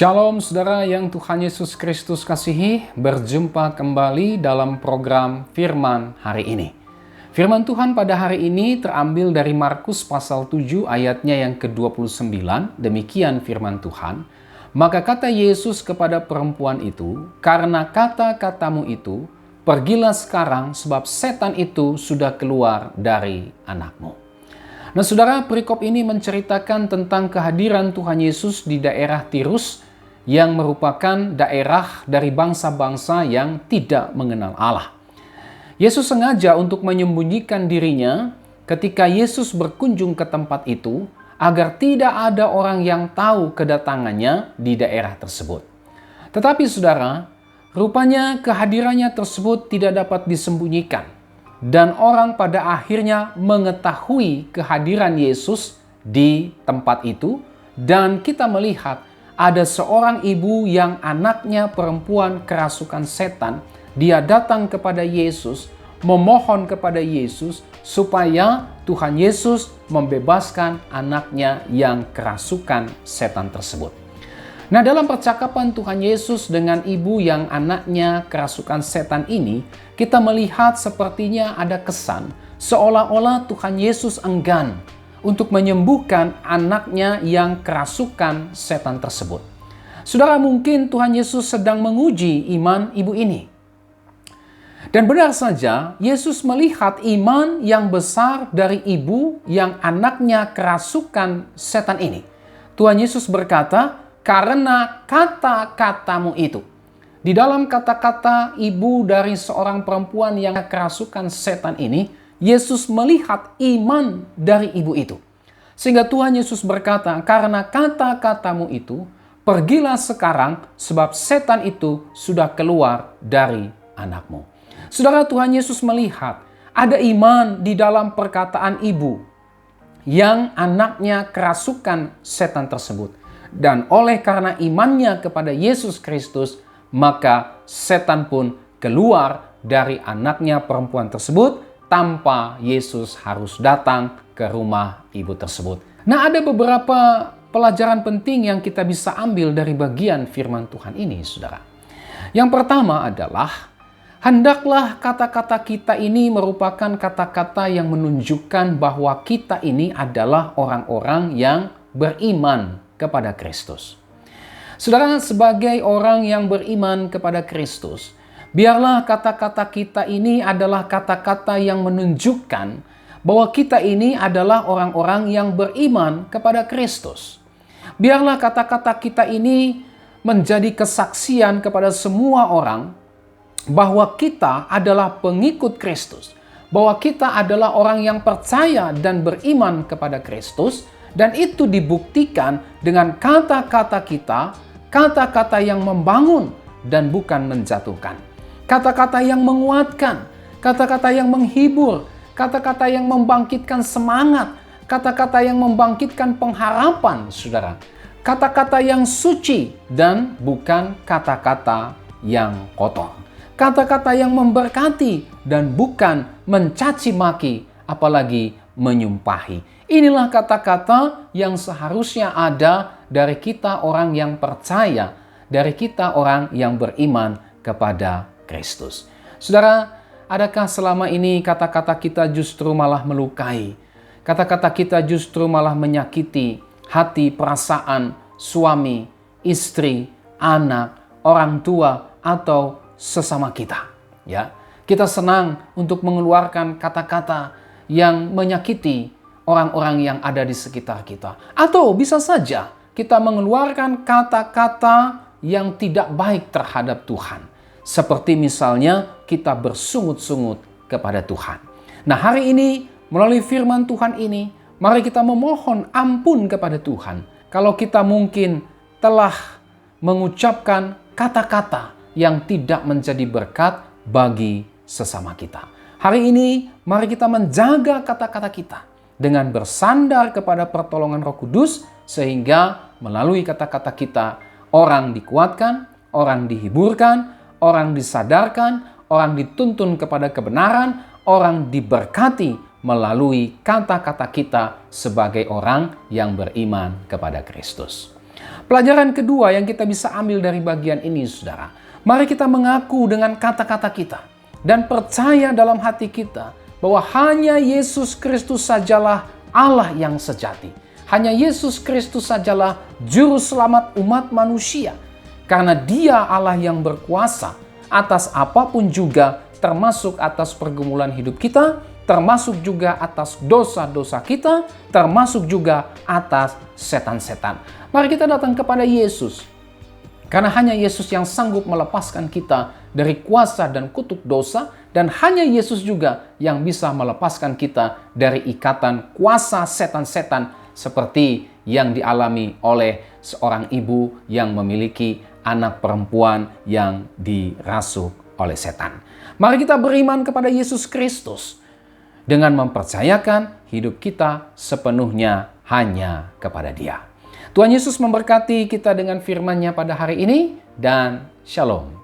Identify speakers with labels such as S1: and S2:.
S1: Shalom saudara yang Tuhan Yesus Kristus kasihi, berjumpa kembali dalam program Firman hari ini. Firman Tuhan pada hari ini terambil dari Markus pasal 7 ayatnya yang ke-29, demikian firman Tuhan. Maka kata Yesus kepada perempuan itu, karena kata-katamu itu, pergilah sekarang sebab setan itu sudah keluar dari anakmu. Nah saudara, perikop ini menceritakan tentang kehadiran Tuhan Yesus di daerah Tirus yang merupakan daerah dari bangsa-bangsa yang tidak mengenal Allah. Yesus sengaja untuk menyembunyikan dirinya ketika Yesus berkunjung ke tempat itu agar tidak ada orang yang tahu kedatangannya di daerah tersebut. Tetapi saudara, rupanya kehadirannya tersebut tidak dapat disembunyikan. Dan orang pada akhirnya mengetahui kehadiran Yesus di tempat itu. Dan kita melihat ada seorang ibu yang anaknya perempuan kerasukan setan. Dia datang kepada Yesus, memohon kepada Yesus supaya Tuhan Yesus membebaskan anaknya yang kerasukan setan tersebut. Nah, dalam percakapan Tuhan Yesus dengan ibu yang anaknya kerasukan setan ini, kita melihat sepertinya ada kesan seolah-olah Tuhan Yesus enggan untuk menyembuhkan anaknya yang kerasukan setan tersebut. Saudara, mungkin Tuhan Yesus sedang menguji iman ibu ini. Dan benar saja, Yesus melihat iman yang besar dari ibu yang anaknya kerasukan setan ini. Tuhan Yesus berkata, karena kata-katamu itu. Di dalam kata-kata ibu dari seorang perempuan yang kerasukan setan ini, Yesus melihat iman dari ibu itu. Sehingga Tuhan Yesus berkata, karena kata-katamu itu, pergilah sekarang sebab setan itu sudah keluar dari anakmu. Saudara, Tuhan Yesus melihat ada iman di dalam perkataan ibu yang anaknya kerasukan setan tersebut. Dan oleh karena imannya kepada Yesus Kristus, maka setan pun keluar dari anaknya perempuan tersebut tanpa Yesus harus datang ke rumah ibu tersebut. Nah, ada beberapa pelajaran penting yang kita bisa ambil dari bagian firman Tuhan ini, saudara. Yang pertama adalah, hendaklah kata-kata kita ini merupakan kata-kata yang menunjukkan bahwa kita ini adalah orang-orang yang beriman kepada Kristus. Saudara, sebagai orang yang beriman kepada Kristus, biarlah kata-kata kita ini adalah kata-kata yang menunjukkan bahwa kita ini adalah orang-orang yang beriman kepada Kristus. Biarlah kata-kata kita ini menjadi kesaksian kepada semua orang bahwa kita adalah pengikut Kristus, bahwa kita adalah orang yang percaya dan beriman kepada Kristus. Dan itu dibuktikan dengan kata-kata kita, kata-kata yang membangun dan bukan menjatuhkan. Kata-kata yang menguatkan, kata-kata yang menghibur, kata-kata yang membangkitkan semangat, kata-kata yang membangkitkan pengharapan, saudara. Kata-kata yang suci dan bukan kata-kata yang kotor. Kata-kata yang memberkati dan bukan mencaci maki, apalagi menyumpahi. Inilah kata-kata yang seharusnya ada dari kita orang yang percaya, dari kita orang yang beriman kepada Kristus. Saudara, adakah selama ini kata-kata kita justru malah melukai? Kata-kata kita justru malah menyakiti hati, perasaan suami, istri, anak, orang tua, atau sesama kita. Ya, kita senang untuk mengeluarkan kata-kata yang menyakiti orang-orang yang ada di sekitar kita. Atau bisa saja kita mengeluarkan kata-kata yang tidak baik terhadap Tuhan. Seperti misalnya kita bersungut-sungut kepada Tuhan. Nah, hari ini melalui firman Tuhan ini, mari kita memohon ampun kepada Tuhan. Kalau kita mungkin telah mengucapkan kata-kata yang tidak menjadi berkat bagi sesama kita. Hari ini mari kita menjaga kata-kata kita dengan bersandar kepada pertolongan Roh Kudus, sehingga melalui kata-kata kita orang dikuatkan, orang dihiburkan, orang disadarkan, orang dituntun kepada kebenaran, orang diberkati melalui kata-kata kita sebagai orang yang beriman kepada Kristus. Pelajaran kedua yang kita bisa ambil dari bagian ini, saudara. Mari kita mengaku dengan kata-kata kita dan percaya dalam hati kita bahwa hanya Yesus Kristus sajalah Allah yang sejati. Hanya Yesus Kristus sajalah juru selamat umat manusia. Karena Dia Allah yang berkuasa atas apapun juga, termasuk atas pergumulan hidup kita, termasuk juga atas dosa-dosa kita, termasuk juga atas setan-setan. Mari kita datang kepada Yesus. Karena hanya Yesus yang sanggup melepaskan kita dari kuasa dan kutuk dosa, dan hanya Yesus juga yang bisa melepaskan kita dari ikatan kuasa setan-setan seperti yang dialami oleh seorang ibu yang memiliki anak perempuan yang dirasuk oleh setan. Mari kita beriman kepada Yesus Kristus dengan mempercayakan hidup kita sepenuhnya hanya kepada Dia. Tuhan Yesus memberkati kita dengan firman-Nya pada hari ini, dan shalom.